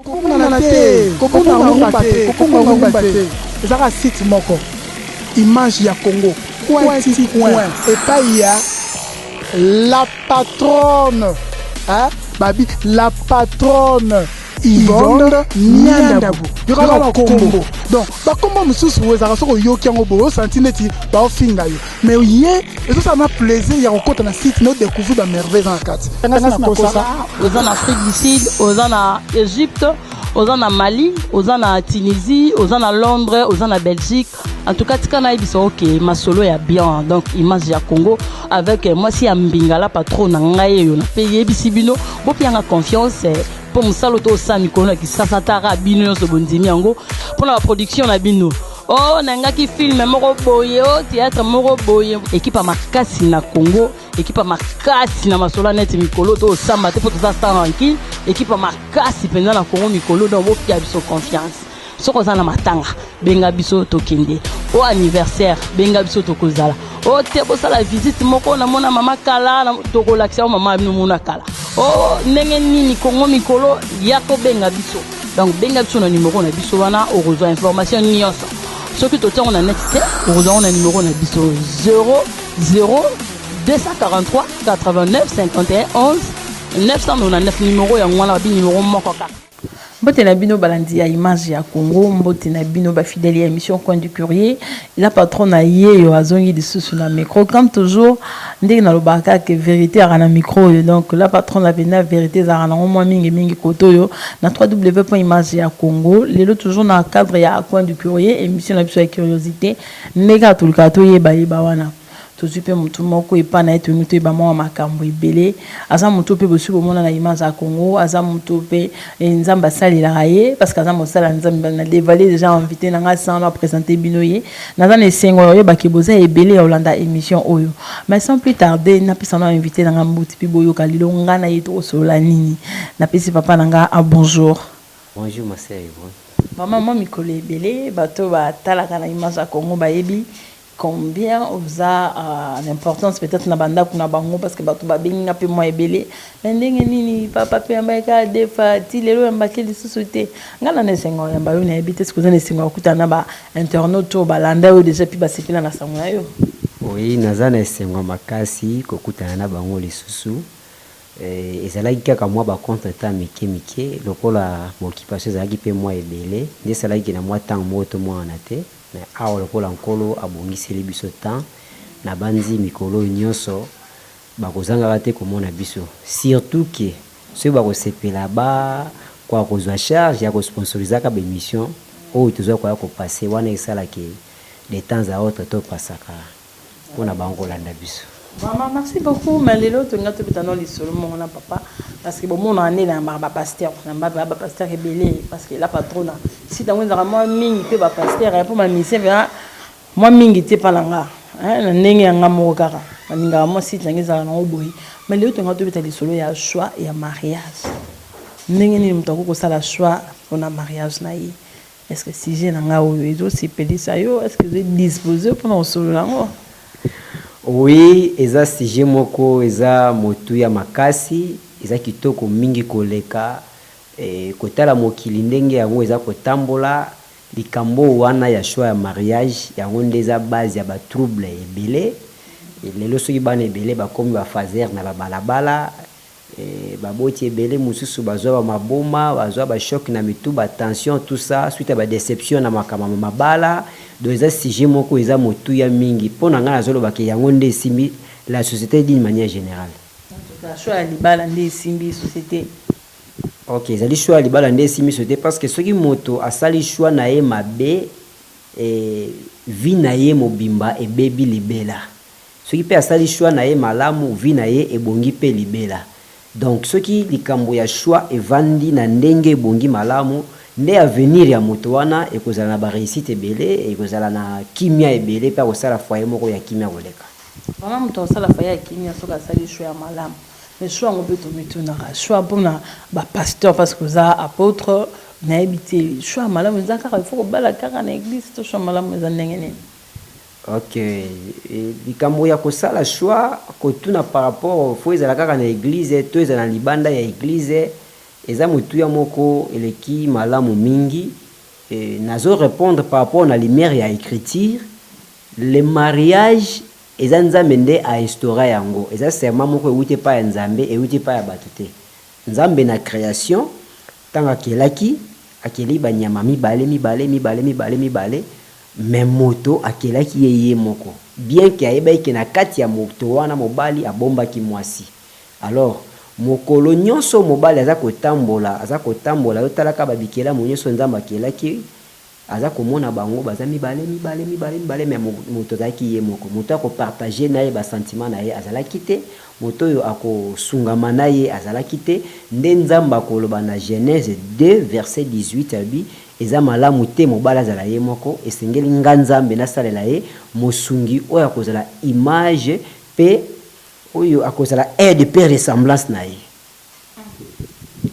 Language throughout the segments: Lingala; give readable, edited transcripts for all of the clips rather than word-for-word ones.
C'est un site moko. Image ya Congo. Et pas il y a la patronne. Hein? Babi, la patronne. Yvonne Niandabu. Il y aura un combo. Donc, comme monsieur souhaite, ça sera yoki en obo, santineti, ba ofinga yo. Mais hier, et ça m'a plaisir, il y a un côté dans site, nous découvrir la merveille dans la carte. Aux en Afrique du Sud, aux en Égypte, aux en Mali, aux en Tunisie, aux en Londres, aux en Belgique. En tout cas, tika na ibiso ok, ma solo ya bien. Donc, image ya Congo avec moi si ambingala patron na ngai yo na paye bisibino, bo pianga confiance. Pour musalo to sami kono ki sasa tara bino so bondimi yango pour la production na bino oh nanga ki film moko boye oh théâtre moko boye équipe makasi na Congo équipe makasi na masola net mikolo to samba te pour tout ça tranquille équipe makasi pendant na Congo mikolo donc bo pia biso confiance soko za na matanga benga biso to kende au anniversaire benga biso to kozala oh te bosa la visite moko na mona mama kala na to relaxer mama no mona kala oh ndenge nini Congo mikolo yako benga biso donc benga biso na numéro na biso wana au rejoindre information nyonso soki to tongo na net te au rejoindre na numéro na biso 00 243 89 51 11 999 numéro ya ngwana bi numéro moko kaka. Mbote na bino balandi ya image ya Congo, mbote na bino ba fidèle ya émission Coin du Courrier, la patronne a yo azongi de sous la micro comme toujours, ndenge na lobaka que vérité à na micro donc la patronne a vena vérité za na moins mingi koto yo na www.image ya Congo, lelo toujours na cadre ya Coin du Courrier, émission la biso ya curiosité, ndega tulkato yeba wana. Tout pe mutu moko epa na etu mutu ba mwa makambo ebele aza mutu pe bosu bomona na image ya Congo aza mutu pe nzamba sali la raye parce que aza mosala nzamba na dévaler déjà invité na nga sans la présenter binoye na za ne sengo yo ba ke boza ebele ya Olanda émission oyo mais sans plus tarder na pesa na invité na nga mbuti pe boyo kalilo nga na yeto osola nini na pesi papa na nga a bonjour ma sœur maman moi mikolo ebele bato ba talaka na image ya Congo ba yebi combien vous a l'importance peut-être na banda kuna bango parce que bato ba benga pe moi ebele ndenge nini papa pe ambaka defa ti lelo ambaki li société ngala na sengo ya bayo na ebite ce que vous ne sengo okuta na ba internaute to ba landa o déjà pi ba sepila na sango yo oui nazana sengo makasi kokuta na bango li susu ezalaki kaka mwa ba compte ta mike lokola occupation ezalaki pe moi ebele nde salaki na mwa temps moto mwa na te mais awa lokola nkolo abongiseli biso temps na banzi mikolo nyonso bakozangaka te komona biso surtout que soki bakosepela ba kwa kozwa charge ya kosponsorizaka bémission oyo tozwa koya kopase wana esalaki de temps à autre topasaka mpona bango kolanda biso. Maman, merci beaucoup. Mais les autres, nous avons les seuls mon papa parce que bon, mon année là, ma pasteur, ma pasteur est belé parce que la patronne. Si tu as moi mingi pe ba pasteur pour ma mission, moi mingi te pas langa. Hein, ndenge nga mo kaka. Ninga moi si tu as na oboyi. Mais les autres, nous avons les seuls ya choix et ya mariage. Ndenge ni mutako ko sala choix pour na mariage na yi. Est-ce que si j'ai nga oyo ezo c'est pédé ça yo, est-ce que vous êtes disposé pour nous solo lango? Oui, eza sujet moko eza motu ya makasi eza kitoko mingi koleka kotala mokili ndenge yango eza kotambola likambo wana ya choix ya mariage yango ndeza base ya ba trouble ebele lelo soki bana ebele bakomi ba fazer na balabala baboti ebele mususu bazwa ba maboma bazwa ba choc na mitu ba tension tout ça suite à ba déception na makama mabala donc eza sujet moko eza motu ya mingi pona nga nazolo bake yango nde simbi la société d'une manière générale la choix ya libala nde simbi société OK ezali choix ya libala nde simbi société parce que soki moto asali choix na ye mabe vie na ye mobimba ebebi libela soki pe asali choix na ye malamu vie na ye ebongi pe libela. Donc ce qui likambo ya choix evandi na ndenge bongi malamu nde avenir ya moto wana ekozala na ba réussite ebele ekozala na kimia ebele pa kosala foyer moko ya kimia koleka. Vraiment moto sala foyer ya kimia soka sali choix ya malamu. Mais choix on peut to mituna choix pour na ba pasteur parce que ça apôtre na habité choix malamu zakaka il faut bala kaka na église to choix malamu za ndenge nini. OK. Likambo ya kosala choix kotuna par rapport faut ezala kaka na église to ezala libanda ya église eza motuya moko eleki malamu mingi. Nazo répondre par rapport na lumière ya écriture. Le mariage eza nzambe nde a instauré yango, eza serment moko ewuti pa ya nzambe ewuti pa ya bato te. Nzambe na création tanga akelaki akeli banyama mibale mais moto akelaki ye moko, bien que ayebaki na kati ya moto wana mobali abombaki mwasi. Alors mokolo nyonso mobali aza kotambola yotalaka babikela nyonso nzambe akelaki aza komona bango baza mibale mais moto azalaki ye moko. Moto akopartage na ye basentiment na ye azalaki te, moto oyo akosungama na ye azalaki te. Nde nzambe akoloba na Genèse 2 verset 18 abi eza malamu te mobali azala ye moko, esengeli nga nzambe nasalela ye mosungi oyo akozala image pe oyo akozala aide pe ressemblance na ye.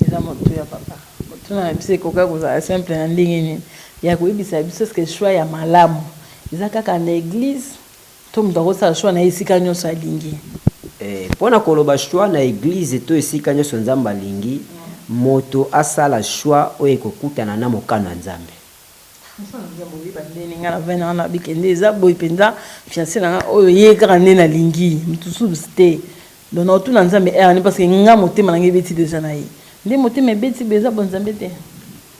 eza moto ya papa moto na biso ekoka kozala simple na ndenge nini ya koyebisa biso que choix ya malamu eza kaka na église to moto akosala choix na esika nyonso alingi. Mpona koloba choix na église to esika nyonso nzambe alingi, moto asala choix oyo ekokutana na mokano ya nzambe. nga na vena wana bikende eza boye mpenza fiancé na nga oyo ye kaka nde nalingi motusu te donc naotuna nzambe erne parce que nga motema na nga ebeti deja na ye nde motema ebeti be eza bonzambe te.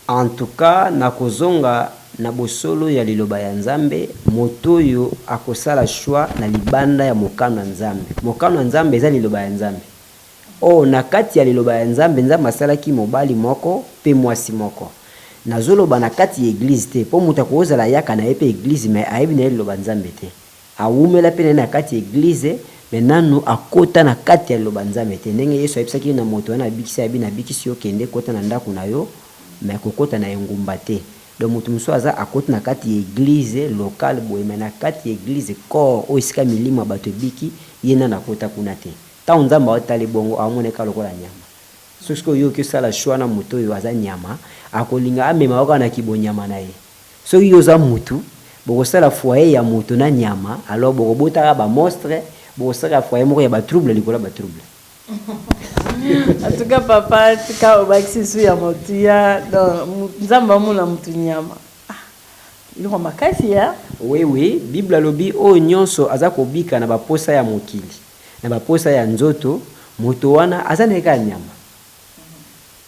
En tout cas nakozonga na bosolo ya liloba ya nzambe, moto oyo akosala choix na libanda ya mokano ya nzambe. Mokano ya nzambe eza liloba ya nzambe. Na kati ya liloba ya nzambe nzambe asalaki mobali moko pe mwasi moko. Nazoloba na kati ya église te po moto akozala yaka na ye pe église mais ayebi na ye liloba nzambe te. Awumela pe na kati ya église mais nanu akota na kati ya liloba nzambe te. Ndenge Yesu ayebisaki na moto wana abikisi abi na bikisi yo kende kota na ndako na yo mais kokota na engumba te. Donc moto muso aza akota na kati ya église locale boye mais na kati ya église corps o isika milima bato biki yena na kota kuna te. Ta nzamba otali bongo amoneka lokola nyama. Sosko yo ke sala choix na moto yo aza nyama akolinga amema waka na kibonyama na ye. So yo za mutu bokosala foyer ya moto na nyama alors bokobotaka ba monstre bokosala foyer moko ya ba trouble likola ba trouble. En tout cas papa tika obakisi su ya motia donc nzamba mona mutu nyama iloko makasi ya oui Bible lobi o nyonso aza kobika na baposa ya mokili na baposa ya nzoto moto wana aza neka nyama.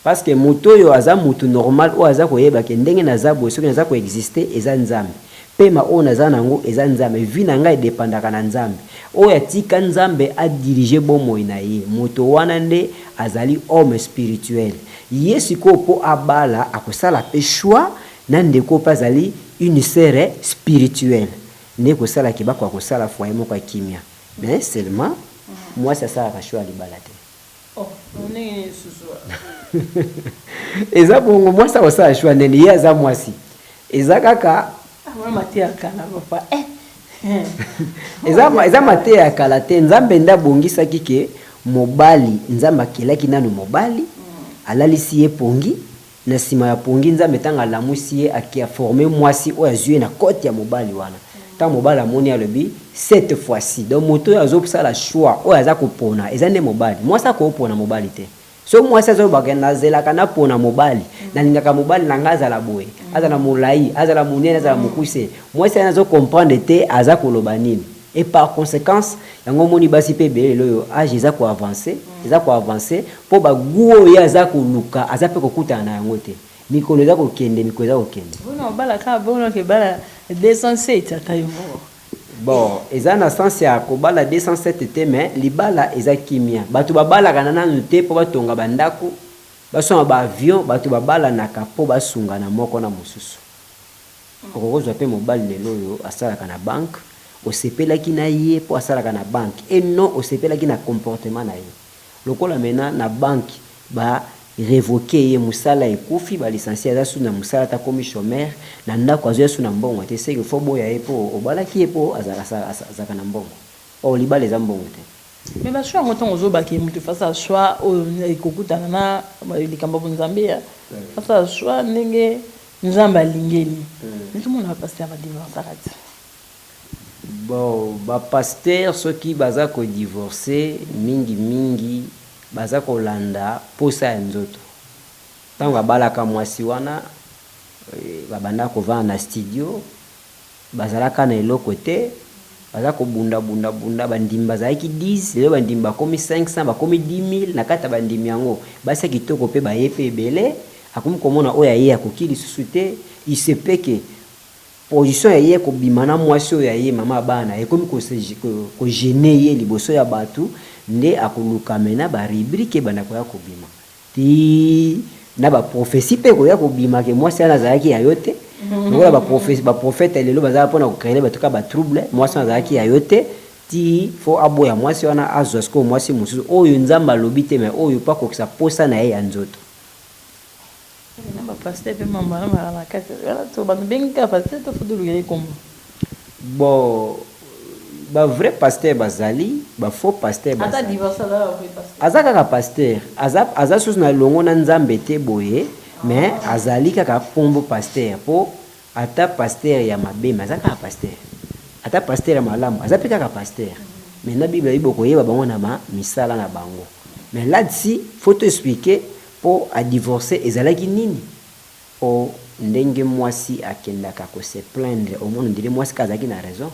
Parce que moto yo aza mutu normal o aza koyeba ke ndenge naza boye soki naza koexister eza nzambe pema o naza nango eza nzambe vi na ngai dépendaka na nzambe o ya tika nzambe a diriger bomoi na ye moto wana nde azali homme spirituel. Yesu ko po abala akosala pe choix na ndeko pa azali une sœur spirituelle nde kosala kibako akosala foyer moko ya kimia mais seulement moi ça sala ka choix libala te. nini susu eza bongo mwasi akosala choix ndeni ye aza mwasi eza kaka mate ya kala papa eza mate ya kala te. Nzambe nda bongisaki ke mobali nzambe akelaki nanu mobali alalisi ye pongi na nsima ya pongi nzambe tanga alamusi ye akia forme mwasi oyo azwi na koti ya mobali wana ta mobali amoni alobi cette fois-ci donc moto oyo azosala choix oyo aza kopona eza nde mobali. Mwasi akopona mobali te. So mwasi azobaka nazelaka napona mobali nalingaka mobali na nga azala boye azala molai azala monene azala mokuse mwasi azo comprendre te aza koloba nini et par conséquence yango moni basi pe belelo yo age eza ko avancer po baguo oyo aza koluka aza pe kokutana na yango te mikolo eza kokende mikolo eza kokende bona bala ka bona ke bala 207 atayo bon eza na sens ya kobala 207 te mais libala eza kimia bato babalaka na nanu te po batonga bandako basoma ba avion bato babala na kapo basunga na moko na mosusu okozwa pe mobali lelo yo asalaka na banque osepelaki na ye po asalaka na banque et non osepelaki na comportement na ye lokola mena na banque ba révoquer ye musala ekufi ba licencié aza suna musala ta komi chômeur na ndako azo suna mbongo te c'est que faut boya ye po obalaki ye po azaka na mbongo o libala eza mbongo te. Mais ba choix ngoto ozobaki mutu face choix o ekokutana na likambo bonzambe ya face choix ndenge nzamba lingeli ntu mona pasteur ba divorce arati bon ba pasteur soki baza ko divorcer mingi baza kolanda posa ya nzoto ntango babalaka mwasi wana babanda kovanda na studio bazalaka na eloko te baza kobunda bandimi bazalaki 10 lelo bandimi bakomi 500 bakomi 10 000 na kati ya bandimi yango basi kitoko mpe baye mpe ebele akomi komona oyo aye akoki lisusu te isepeke position ya ye kobima na mwasi oyo aye mama bana ekomi kogene ye liboso ya bato nde akoluka mena barubrike banda koya kobima ti na baprofesi mpe koya kobima ke mwasi wana azalaki ya yo te lokola baprofete lelo bazala mpona kokrele batuka batrouble mwasi wana azalaki ya yo te ti fo aboya mwasi wana azwa sikoyo mwasi mosusu oyo nzambe alobi te me oyo mpo akokisa posa na ye ya nzoto bon vrai pasteur bazali faux pasteur bazali aza kaka pasteur aza susu na longo na nzambe te boye mais azali kaka pombo pasteur po ata pasteur ya mabe mais aza kaka pasteur ata pasteur ya malamu aza pe kaka pasteur mais na bible ibo koyeba bango na misala na bango mais là-dessus faut te expliquer po a divorcer ezalaki nini o ndenge mwasi akendaka ko se plaindre au monde ndire mwasi kazaki na raison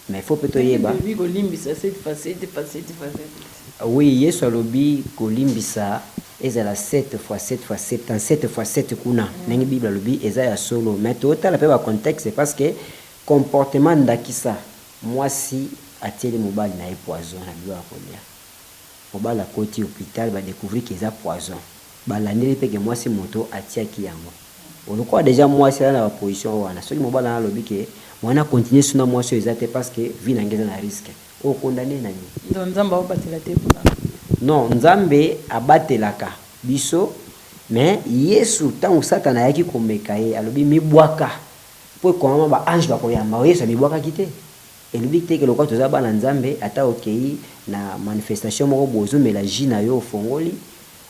mais faut peut yeba oui yesu alobi kolimbisa ezala 7 fois 7 fois 7 7 fois 7 kuna ndenge bible alobi eza ya solo mais totala pe ba contexte parce que comportement ndakisa mwasi atieli mobali na poison na biwa kolia mobali akoti hôpital ba découvrir que eza poison balandeli peke mwasi moto atiaki yango oloko déjà mwasi na ba position wana soki mobali na lobi ke mwana continuer suna mwasi ezate parce que vie na ngeza na risque o condamner nani donc nzambe abatela te non nzambe abatelaka biso mais yesu tango satana yaki komeka ye alobi mibwaka po komama ba ange bakoyamba yesu mibwaka kite elobi te ke lokwa toza bana nzambe ata okei na manifestation moko bozo mela jina yo ofongoli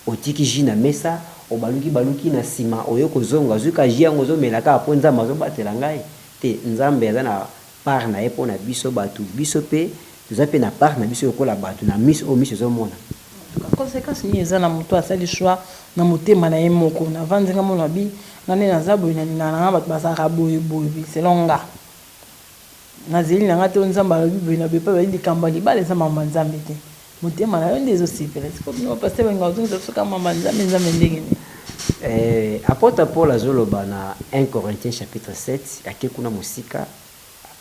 otiki jina mesa obaluki na sima oyo kozonga zuka jiango zo melaka po nzambe azobatela ngai te nzambe aza na part na ye pona biso batu biso pe toza pe na part na biso yokola batu na miso o miso zomona conséquence ni eza na moto asali choix na motema na ye moko na vanzenga mona bi nane naza boye na bato bazaka boye selon nga nazeli na nga te nzambe alobi boye na bepa bali likambo libala eza mama nzambe te motema na yo nde ezosepela siko bino bapaster balinga ozongisa biso kaka mama nzambe ndenge nini apôtre Paul azoloba na 1 Corinthiens chapitre 7 ake kuna mosika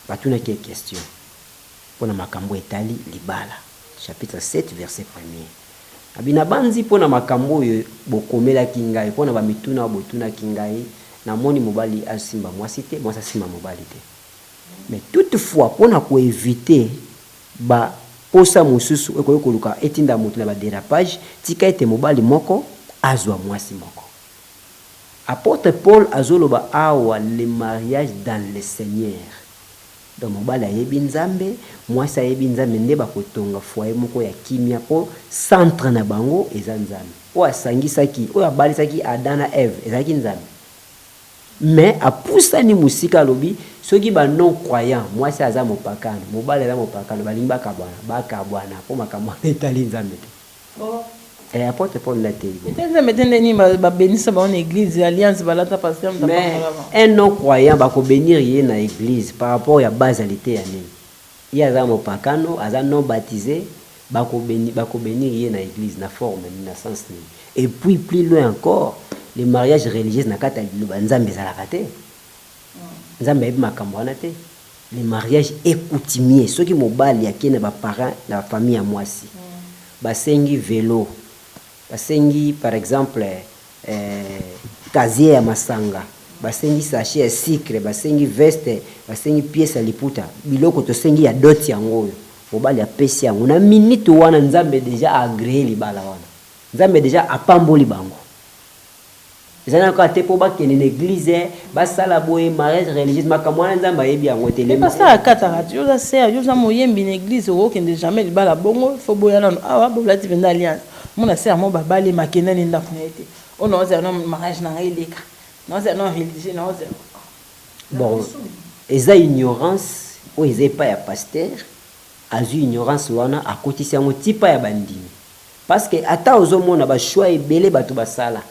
batunaki question mpona makambo etali libala chapitre 7 verset 1 abina banzi mpona makambo oyo bokomelaki ngai mpona bamituna botunaki ngai namoni mobali asimba mwasi te mwasi asimba mobali te mais toutefois mpona koevite posa mosusu ekoki koluka etinda moto na badérapage tika ete mobali moko azwa mwasi moko apôtre Paul azoloba awa le mariage dans le Seigneur donc mobali ayebi nzambe mwasi ayebi nzambe nde bakotonga foyer moko ya kimia po centre na bango eza nzambe oyo asangisaki oyo abalisaki Adam na Eve ezalaki nzambe mais apusani musika alobi soki ba non croyant mwasi aza mopakano mobali aza mopakano balingi bakabwana po makambo etali nzambe te apôtre Paul la teli nzambe te ndeni babenisa bango na église alliance balata pasteur mais un non croyant bakobénir ye na église par rapport ya basalité ya nini ye aza mopakano aza non baptisé bakobénir ye na église na forme na sens nini et puis plus loin encore les mariages religieux na kata liloba nzambe ezalaka te nzambe ayebi makambo wana te les mariages écoutimiers soki mobali akei na baparent na famille ya mwasi basengi vélo basengi par exemple casier ya masanga basengi sachet ya sucre basengi veste basengi pièce ya liputa biloko tosengi ya doti yango oyo mobali apesi yango na minute wana nzambe déjà agrée libala wana nzambe déjà apamboli bango ezana ka te po bakende na église basala boye mariage religieuse makambo wana nzambe ayebi yango te basala kataka yo za ser yo za moyembi na église okende jamais libala bongo fo boya nano awa bolati venda alliance mona ser mo babale makenda ni ndako na ete ono oza no mariage na ngai leka na oza no religieux na oza bon eza ignorance o eza pas ya pasteur azui ignorance wana akotisi yango tipa ya bandimi parce que ata ozomona ba choix ebele bato basala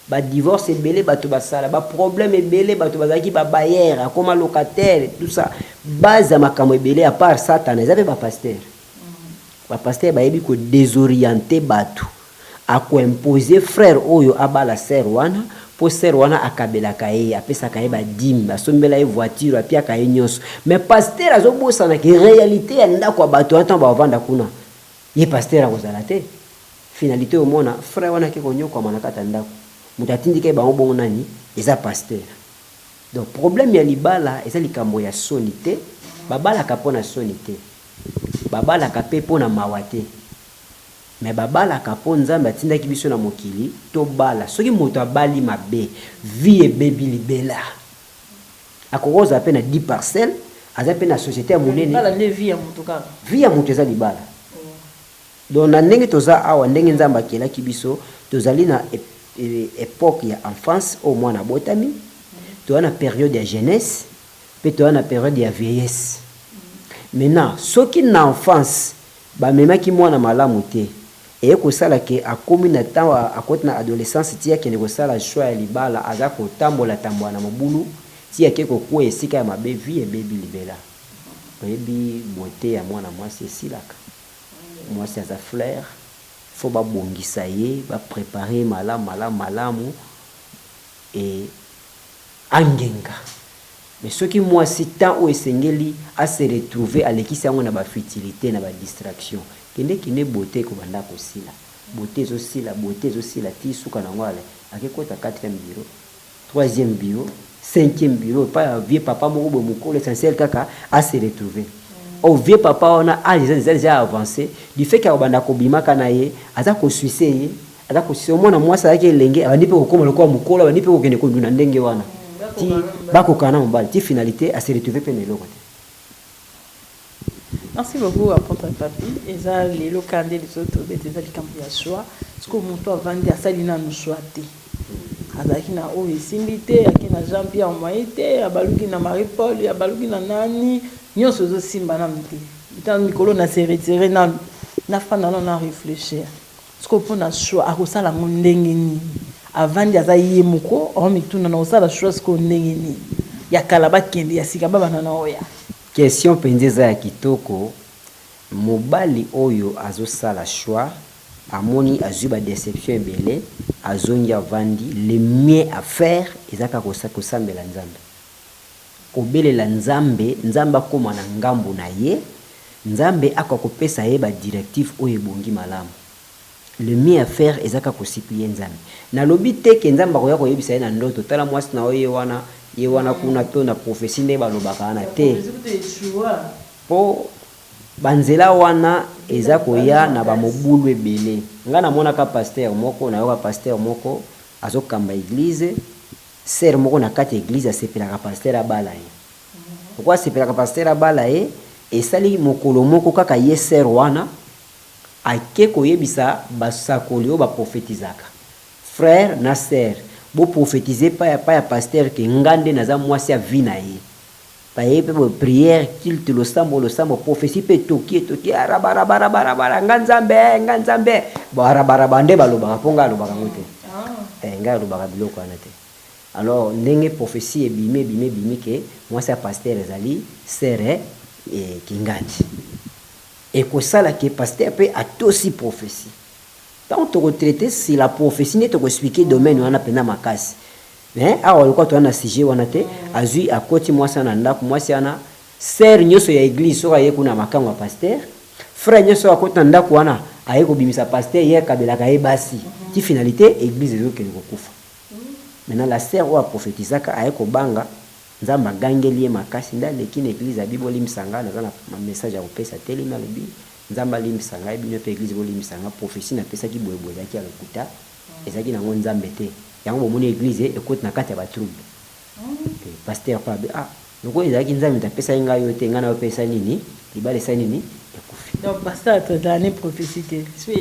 ba divorce ebele bato basala ba problème ebele bato bazaki ba bailleur akoma locataire tout ça base ya makambo ebele à part Satan ezabe ba pasteur ba pasteur bayebi ko désorienter bato ako imposer frère oyo abala sœur wana po sœur wana akabelaka ye apesaka ye ba dîme basombela ye voiture apia ka ye nyonso mais pasteur azobosana ke réalité ya ndako ya bato ata bavanda kuna ye pasteur akozala te finalité omona frère wana ke konyokwama na kati ya ndako moto atindika ye bango bongo nani eza pasteur donc problème ya libala eza likambo ya soni te babalaka mpo na soni te babalaka mpe mpo na mawa te mais babalaka mpo nzambe atindaki biso na mokili tobala soki moto abali mabe vie ebebi libela akokoza mpe na 10 parcelles aza mpe na société ya monene vie ya moto eza libala donc na ndenge toza awa ndenge nzambe akelaki biso tozali na époque ya enfance au mwana botami toza na période ya jeunesse mpe toza na période ya vieillesse maintenant soki na enfance bamemaki mwana malamu te eye kosala ke akomi na ntango akoti na adolescence ti akende kosala choix ya libala aza kotambola na mobulu ti ake kokuwa esika ya mabe vie ebebi libela oyebi beauté ya mwana mwasi esilaka mwasi aza fleur faut babongisa ye bapréparer malamu et angenga mais soki mwasi temps oyo esengeli ase retrouver alekisi yango na bafutilité na badistraction kende beauté ekobanda kosila beauté ezosila ti suka nango ale akekota 4e bureau 3e bureau 5e bureau pa vieux papa moko boye mokolo essentiel kaka ase retrouver au vieux papa wana déjà avancé du fait qu'abanda kobimaka na ye aza kosuise ye aza kosuise omona mwasi azaki elenge abandi mpe kokoma lokola mokolo abandi mpe kokende konduna ndenge wana ti bakokana mobali ti finalité ase retrouver mpe na eloko te. Merci beaucoup apôtre Papi eza lelo kande les autres eza likambo ya choix siko moto avandi asali nanu choix te azalaki na oyo esimbi te ake na Jean Pierre Moye te abaluki na Marie Paul abaluki na nani nyonso ezosimba nanu te ntango mikolo na se retire nanu nafanda nano na réfléchir siko mpona choix akosala ngo ndenge nini avandi aza ye moko omituna na osala choix siko ndenge nini ya kala bakende ya sika babana na oya question penze eza ya kitoko mobali oyo azosala choix amoni azwi ba déception ebele azongi avandi le mieux à faire ezaka kosambela nzambe kobelela nzambe nzambe akoma na ngambo na ye nzambe akakopesa ye ba directive oyo ebongi malamu le mieux à faire ezaka kosiplie nzambe nalobi te ke nzambe akoya koyebisa ye na ndoto tala mwasi na oyo ye wana kuna to na prophétie nde balobaka na te po banzela wana eza koya na bamobulu ebele nga namonaka pasteur moko nayoka pasteur moko azokamba église ser moko na kati église asepelaka pasteur abala ye pourquoi asepelaka pasteur abala ye esali mokolo moko kaka ye ser wana ake koyebisa basakoli oyo baprophétisaka frère na ser boprophétise pa ya pasteur ke ngande naza mwasi ya vi na ye paye pe prière kilte losambo prophétie pe toki arabarabara nganzambe barabaraba nde balobaka mpo ngai alobaka ngo te ngai alobaka biloko wana te alors ndenge prophétie ebimi ke mwasi ya pasteur ezali sere kingandi ekosala ke pasteur mpe atosi prophétie tant tokotraite si la prophétie nde tokoexplike domaine wana mpena makasi mais awa olikuwa toana sujet wana te azwi akoti mwasi na ndako mwasi wana ser nyonso ya église soki aye kuna makango ya pasteur frère nyonso akoti na ndako wana aye kobimisa pasteur ye akabelaka ye basi ti finalité église ezokende kokufa maintenant la ser oyo aprophétisaka aye kobanga nzambe agangeli ye makasi nde aleki na église abi bolimisanga naza na message ya kopesa telemi alobi nzambe alimisanga ye bino mpe église bolimisanga prophétie napesaki boyeboye ezalaki ya lokuta ezalaki nango nzambe te yango bomoni église ekoti na kati ya batrouble pasteur pa be loko ezalaki nzambe tapesa ye ngai yo te ngai na opesa nini libala esali nini ekufi donc pasteur atretane prophétie te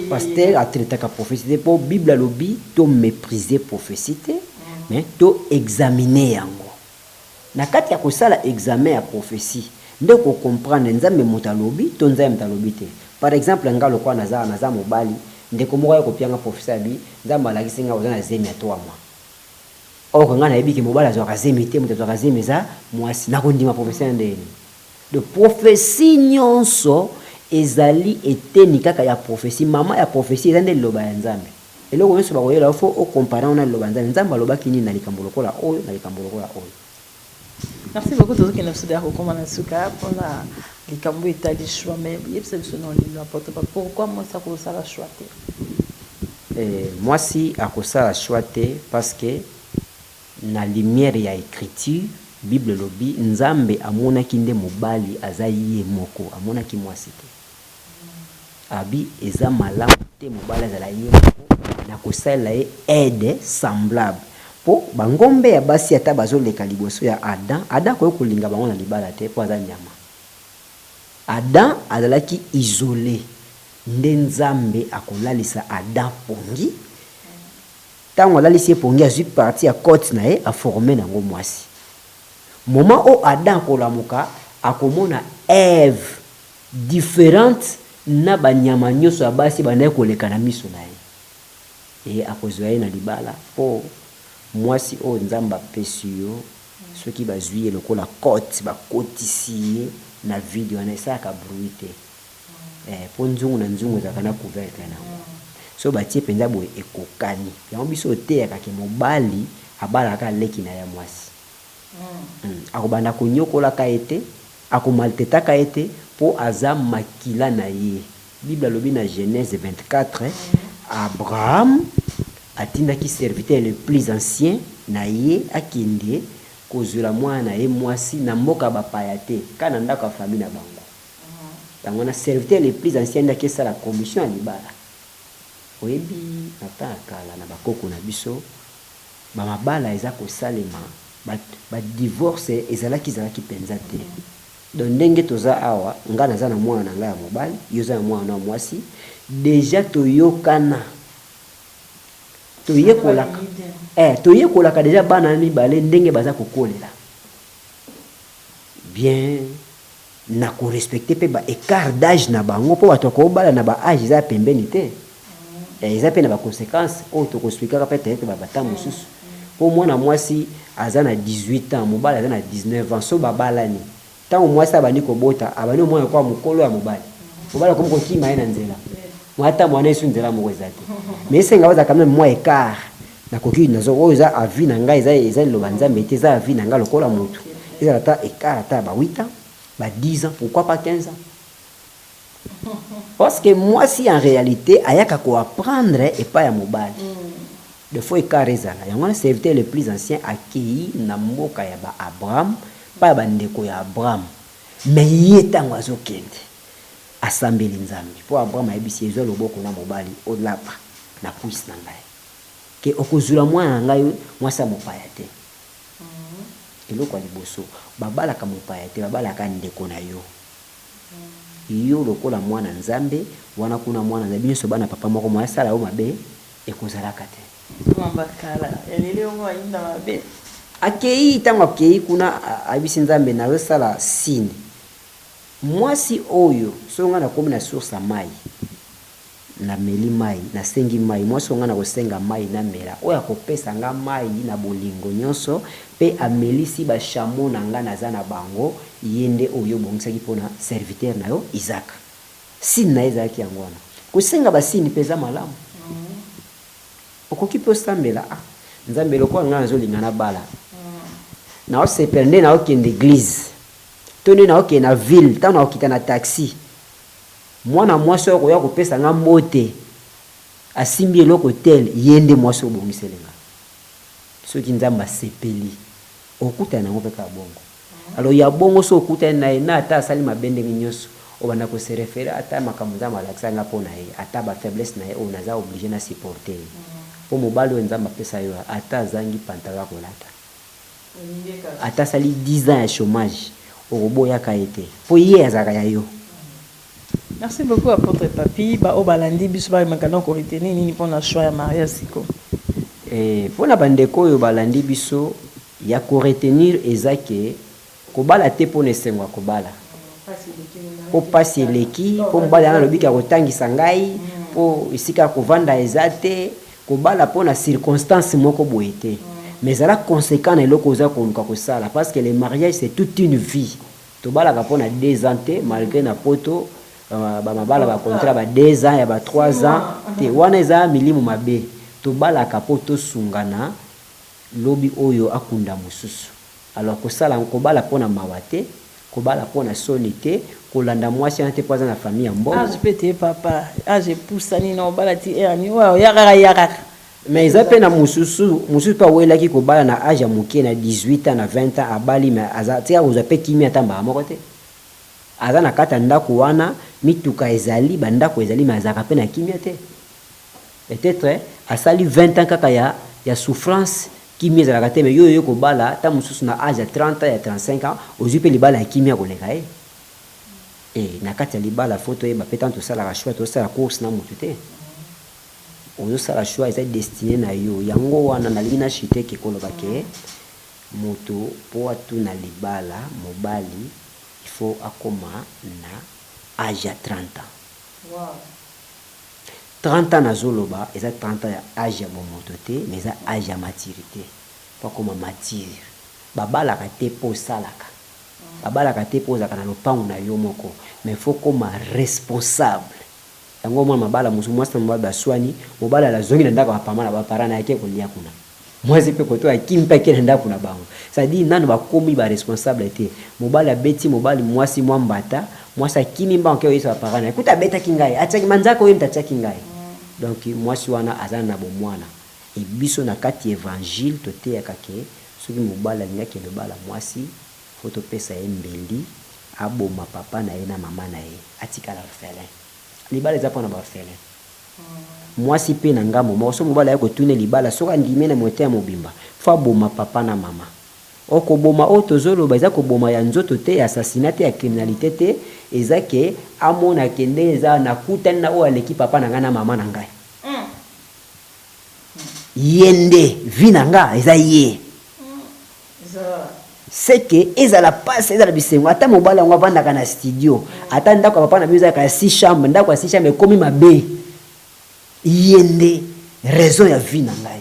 pasteur atretaka prophétie te mpo bible alobi to mépriser prophétie te mais to examine yango na kati ya kosala examen ya prophétie nde kocomprendre nzambe moto alobi to nzambe moto alobi te par exemple nga lokwa naza mobali ndeko moko ya kopianga prophétie abi nzambe alakisi nga oza na zemi ya 3 mois or nga na yebi ke mobala azwaka zemi te moto azwaka zemi eza mwasi nakondima prophétie ndeni de prophétie nyonso ezali eteni kaka ya prophétie mama ya prophétie eza nde liloba ya nzambe eloko nyonso bakoyela fo okompara na liloba ya nzambe nzambe alobaki nini na likambo lokola oyo na likambo lokola oyo. Merci beaucoup tozokende na biso dea kokoma na suka mpona likambo etali choix mais yebisa biso na olilo aporte pourquoi mwasi akosala choix te mwasi akosala choix te parce que na lumière ya écriture bible lobi nzambe amonaki nde mobali aza ye moko amonaki mwasi te abi eza malamu te mobali azala ye moko na kosalela ye aide semblable po bangombe ya basi ata bazoleka liboso ya Adam koyo kolinga bango na libala te po aza nyama. Adam azalaki isolé nde nzambe akolalisa Adam pongi tango alalisi ye pongi azwi parti ya côte na ye aforme nango mwasi. Moment o Adam kolamuka akomona Ève différente na banyama nyonso ya basi banaye koleka na miso na ye e akozwa ye na libala po mwasi o nzamba apesi yo soki bazwi ye lokola côte bakotisi ye na video wana esalaka bruit te po nzungu na nzungu ezalaka na couvercle nango so batie mpenza boye ekokani yango biso oteyaka ke mobali abalaka leki na ya mwasi akobanda konyokolaka ye te akomaltetaka ye te po aza makila na ye. Bible alobi na Genèse 24 Abraham atindaki serviteur le plus ancien na ye akende kozula mwana na ye mwasi na mboka bapaya te kana ndako ya famille na bango tango na serviteur le plus ancien ndaki esala commission ya libala oyebi na temps kala na bakoko na biso bamabala eza kosalema badivorce ezalaki mpenza te donc ndenge toza awa nga naza na mwana na ngai ya mobali yo za na mwana na mwasi deja toyokana toyekolaka deja bana mibale ndenge baza kokolela bien na korespecte mpe baécart d'âge na bango mpo bato akobala na baage eza pembeni te eza mpe na baconséquence oyo tokosplikaka mpe teyeke babata mosusu mpo mwana mwasi aza na 18 ans mobali aza na 19 ans so babalani ntango mwasi abandi kobota abandi omwana kwa mokolo ya mobali mobali akomi kokima ye na nzela mwata mwana esu nzela moko eza te mais esenga bazala quand même mwa écart nakoki nazo oyo eza avi na ngai eza liloba nzambe te eza avi na ngai lokola motu ezala ata écart ata ba 8 ans ba 10 ans pourquoi pas 15 ans parce que mwasi en réalité ayaka koapprendre epai ya mobali de fois écart ezala yango wana serviteur le plus ancien akei na mboka ya ba Abraham pa ya bandeko ya Abraham mais ye ntango azokende asambeli nzambe po Abraham ayebisi ezwa loboko na mobali olapa na puisi na ngai ke okozula mwana na ngai mwasi ya mopaya te eloko ya liboso babalaka mopaya te babalaka ndeko na yo yo lokola mwana nzambe wana kuna mwana nzambe nyonso bana papa moko mwa asala yo mabe ekozalaka te akei ntango akei kuna ayebisi nzambe nazosala sine mwasi oyo so nga nakomi na source ya mai nameli mai nasengi mai mwasi oyo nga na kosenga mai namela oyo akopesa nga mai na bolingo nyonso mpe amelisi bashamo na nga naza na bango ye nde oyo obongisaki mpona serviteur na yo Isaka sine na ye ezalaki yango wana kosenga basine mpe eza malamu okoki mpe osambela nzambe lokola nga nazolinga na bala naosepela nde naokende église to nde naokende na ville ntango naokita na taxi mwana mwasi oyo koya kopesa nga mbote asimbi eloko tel ye nde mwasi obongiselenga soki nzambe asepeli okutana nango mpe ka bongo alo ya bongo so okutani na ye na ata asali mabe ndenge nyonso obanda koserefere ata makambo nzambe alakisa nga mpo na ye ata bafaiblesse na ye oyo naza oblige na supporte ye mpo mobali oyo nzambe apesa yo ata azangi pantalo ya kolata ata asali 10 ans ya chômage okoboyaka ye te mpo ye azalaka ya yo. Merci beaucoup apôtre Papi o balandi biso bayemaka na koretenir nini mpona choix ya mariage siko mpona bandeko oyo balandi biso ya koretenir eza ke kobala te mpona esengo ya kobala po pasi eleki po mobali ana alobiki ya kotangisa ngai po esika ya kovanda eza te kobala mpona circonstance moko boye te mais ça a conséquent na eloko oza koluka kosala parce que le mariage c'est toute une vie tobalaka mpona 2 ans te malgré na poto bamabala bacontra ba 2 ans ya ba 3 ans te wana eza milimo mabe tobalaka mpo tosungana lobi oyo akunda mosusu alors kosala kobala mpona mawa te kobala mpona soni te kolanda mwasi wana te mpo aza na famille ya mbongo je peux te papa je pusani na obala ti erani oyo yakaka mais eza mpe na mosusu mpe awelaki kobala na age ya moke na 18 ans na 20 ans abali mais aza tika kozwa mpe kimi ata mbala moko te aza na kati ya ndako wana mituka ezali bandako ezali mais azalaka mpe na kimia te peut-être asali 20 ans kaka ya souffrance kimi ezalaka te mais yoyo kobala ata mosusu na age ya 30 ans ya 35 ans ozwi mpe libala ya kimia koleka ye na kati ya libala fo toyeba mpe ntango tosalaka choix tosala course na motu te ozosala choix eza destiné na yo yango wana nalingi na chiteke koloba ke moto mpo atuna libala mobali il faut akoma na age ya 30 ans 30 ans nazoloba eza 30 ans ya age ya bomoto te mais eza age ya maturité mpo akoma mature babalaka te mpo osalaka babalaka te mpo ozalaka na lopango na yo moko mais faut koma responsable yango mwana mabala mwasi na mobali baswani mobali alazongi na ndako bapama na bapara na yake kolia kuna mwasi mpe koto akimi mpe ake na ndako na bango c'est-à-dire nano bakomi baresponsable te mobali abeti mobali mwasi mwa mbata mwasi akimi mbango ke oyesa bapara na ekuta abetaki ngai atiaki manzaka oyo mtatiaki ngai donc mwasi wana aza na bomwana ebiso na kati évangile toteyaka ke soki mobali alingaki elobala mwasi fo topesa ye mbeli aboma papa na ye na mama na ye atikala orphelin libala eza mpona baorphelin mwasi mpe na ngambo moko so mobali aye kotuna libala soki andimi na mote ya mobimba fo aboma papa na mama okoboma oyo tozoloba eza koboma ya nzoto te ya assassinat te ya criminalité te eza ke amona kende eza nakutani na oyo aleki papa na ngai na mama na ngai ye nde vi na nga eza ye c'est que ezala passe ezala bisengo ata mobali yango avandaka na studio ata ndako ya papa na bino ezalaka ya 6 chambre ndako ya 6 chambre ekomi mabe ye nde raison ya vie na ngai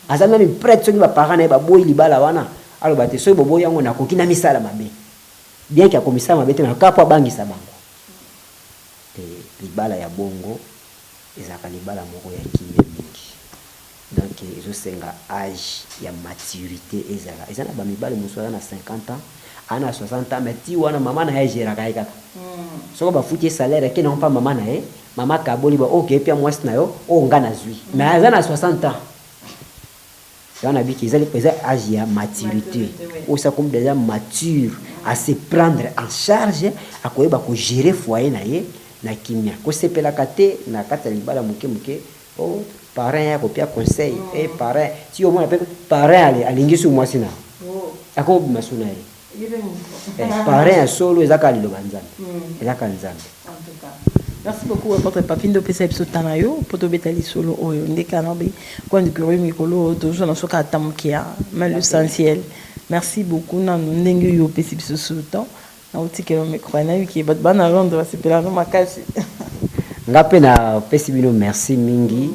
aza meme prêtre soki baparent na ye baboyi libala wana aloba te soki boboyi yango nakoki na misala mabe bien ke akomisala mabe te nakaka mpo abangisa bango te libala ya bongo ezalaka libala moko ya kimia mingi donc ezosenga age ya maturité eza na bamibali mosusu aza na 50 ans ana 60 ans mais ti wana mama na ye geraka ye kaka soko bafuti ye salaire ake nango mpa mama na ye mama kaboli ba oke pia mwasi na yo oyo nga nazwi mais aza na 60 ans wana biki eza age ya maturité oyo sakomi déjà mature à se prendre en charge akoyeba kogérer foyer na ye na kimia kosepelaka te na kati ya libala moke moke parrain ya kopia conseil parrain ti omona pe parrain alingisi mwasi na akobima so na ye parrain ya solo ezaka liloba nzambe ezaka nzambe merci beaucoup votre papindo opesa biso tana yo mpo tobeta lisolo oyo ndeka na bi coin de curieux mikolo toujours na soka atamukia mais l'essentiel merci beaucoup nanu ndenge oyo opesi biso sultan na otikelo micro na wiki bato bana londres basepela no makasi nga mpe na pesi bino merci mingi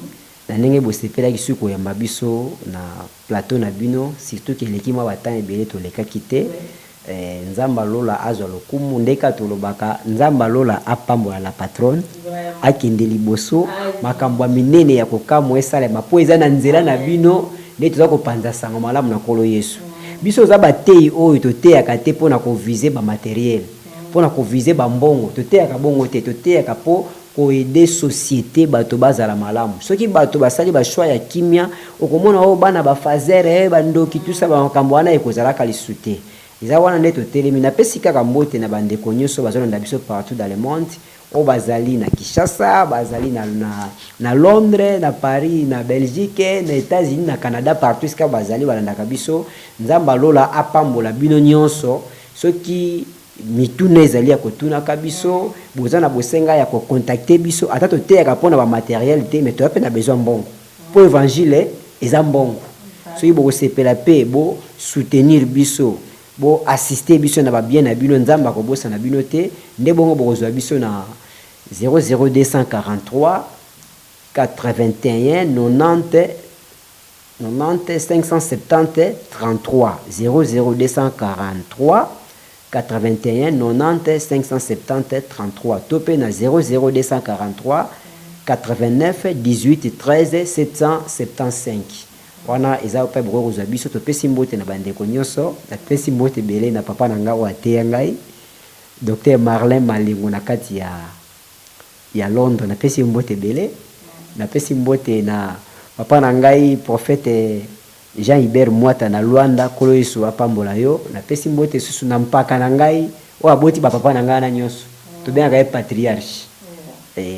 na ndenge bosepelaki soki koyamba biso na plateau na bino surtout keleki mwa batanga ebele tolekaki te nzambe alola azwa lokumu ndeka tolobaka nzambe alola apambola la patronne akende liboso makambo ya minene ya kokamwa esalema mpo eza na nzela na bino nde toza kopanza sango malamu na nkolo yesu biso oza bateyi oyo toteyaka te mpo na kovize bamateriele mpo na kovize bambongo toteyaka bongo te toteyaka mpo koede société bato bazala malamu soki bato basali bashwa ya kimia okomona oyo bana bafazere bandoki tusa bamakambo wana ekozalaka lisusu te eza wana nde totelemi napesi kaka mbote na bandeko nyonso bazolanda biso partout dans le monde oyo bazali na Kinshasa bazali na Londres na Paris na Belgique na États-Unis na Canada partout esika bazali balandaka biso nzambe alola apambola bino nyonso soki mituna ezali ya kotunaka biso boza na bosenga ya kocontacte biso ata toteyaka mpona bamateriel te mais toya mpe na besoin mbongo mpo évangile eza mbongo soki bokosepela mpe bo soutenir biso bo assister biso na babien na bino nzambe akobosa na bino te nde bongo bokozwa biso na 00243 81 90 90 570 33 00243 81 90 570 33 topé na 00243 89 18 13 775 wana eza pe boko za biso to pesi mbote na bandeko nyonso na pesi mbote belé na papa na nga wa te ngai Dr Marlin Malingo na kati ya Londres na pesi mbote belé na pesi mbote na papa na ngai prophète Jean Hubert Mwata na Luanda kolo Yesu apambola yo na pesi mbote susu na mpaka na ngai o aboti ba papa na ngai na nyonso to bien ngai patriarche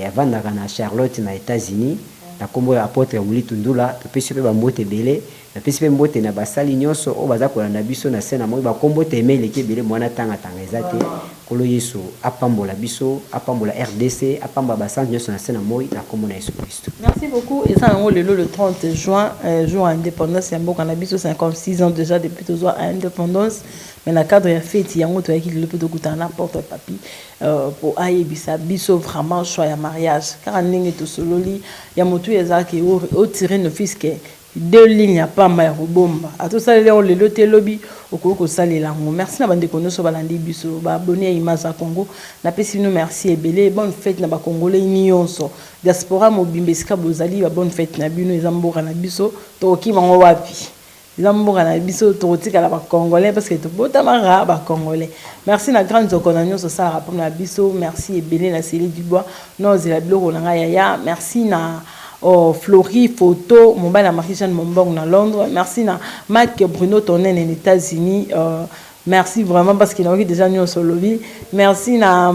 avant na Charlotte na États-Unis na kombo ya apôtre Mulitu Ndula to pesi pe ba mbote belé na pesi pe mbote na basali nyonso o baza kolanda biso na sena moi ba kombo temele ke belé mwana tanga ezate kolo Yesu apambola biso apambola RDC apamba basanti nyonso na sena moi na kombo na Yesu Christ. Merci beaucoup. Et ça, le 30 juin, jour à indépendance, il y a beaucoup de 56 ans déjà depuis le jour à indépendance. Mais dans le cadre de la fête, il y a un autre qui le peut goûter n'importe papi pour aïe biso vraiment choix à mariage. Car en ligne tout solo il y a motu qui au tiré nos fils qui deux lignes à pas ma bomba. À tout ça on le loté lobby au coco salé la. Merci na bande kono so balandi biso ba abonné à Image à Congo. Na pesi nous merci et belé bonne fête na ba congolais nyonso. Diaspora mobimbeska bozali ba bonne fête na bino ezamboka na biso to ki mango wapi. Ezamboka na biso to tika la ba congolais parce que to botamara ba congolais. Merci na grande zokonanyo so ça rapport na biso merci et belé na Céline Dubois. Non zela bloko na yaya merci na Florie photo mobile à Marie-Jeanne Mombong na Londres. Merci na Mike Bruno Tonen en États-Unis. Merci vraiment parce qu'il a eu déjà nous sur le vie. Merci na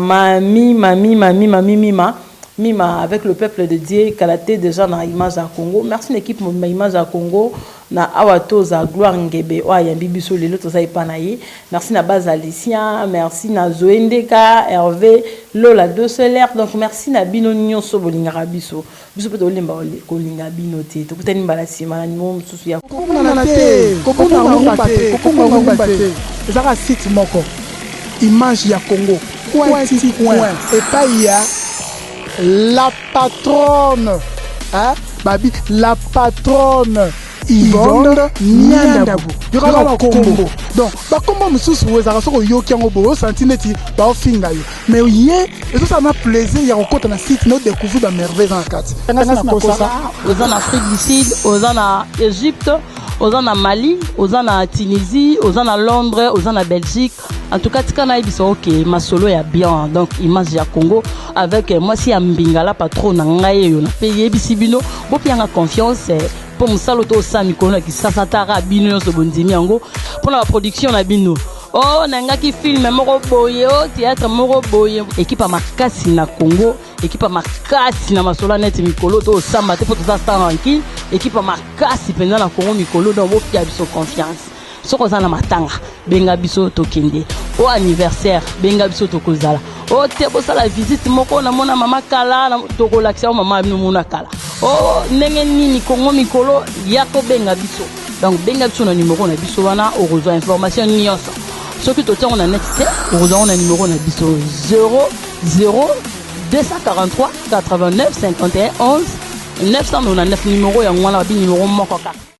Mima avec le peuple de Dieu qu'elle a été déjà dans Image à Congo. Merci l'équipe Image à Congo na Awatoza Gloire Ngebe Oyambi Biso lelo to sai panaye. Merci na Baz Alicia, merci na Zoendeka, Hervé, Lola de Solaire. Donc merci na Bino Nyonso bolingara biso. Biso peut olimba kolinga bino te. To kutani mbala sima na mom susu ya. Kokona te, kokona te. Ezaka site moko. Image ya Congo. Point et pas ya la patronne, hein, Babi, la patronne Yvonne Niandabu. Il y aura un combo. Donc, comme je suis sûr que vous avez senti que vous avez fait. Mais hier, ça m'a plaisir. Il y a un site nous découvrir la merveille dans la carte. Aux en Afrique du Sud, aux en Égypte, aux en Mali, aux en Tunisie, aux en Londres, aux en Belgique. En tout cas, tika na ibiso ok, ma solo ya bien. Donc Image ya Congo avec moi si ambingala patron na ngai yo na paye bisibino, bo pianga confiance pour musalo to sami kono ki sasatara bino so bondimi yango pour la production na bino. Oh nanga ki film moko boye o théâtre moko boye équipe makasi na Congo, équipe makasi na masolo net mikolo to samba te pour tout ça tranquille, équipe makasi pendant na Congo mikolo donc bo pia biso confiance. Soko za na matanga benga biso tokende au anniversaire benga biso tokozala o te bosala visite moko na mona mama kala na tokolakisa mama bino mona kala o ndenge nini Congo mikolo yako benga biso donc benga biso na numéro na biso wana o rejoindre information nyonso soki to tiongo na net te o rejoindre na numéro na biso 00 243 89 51 11 999 numéro ya ngwana bi numéro moko kaka.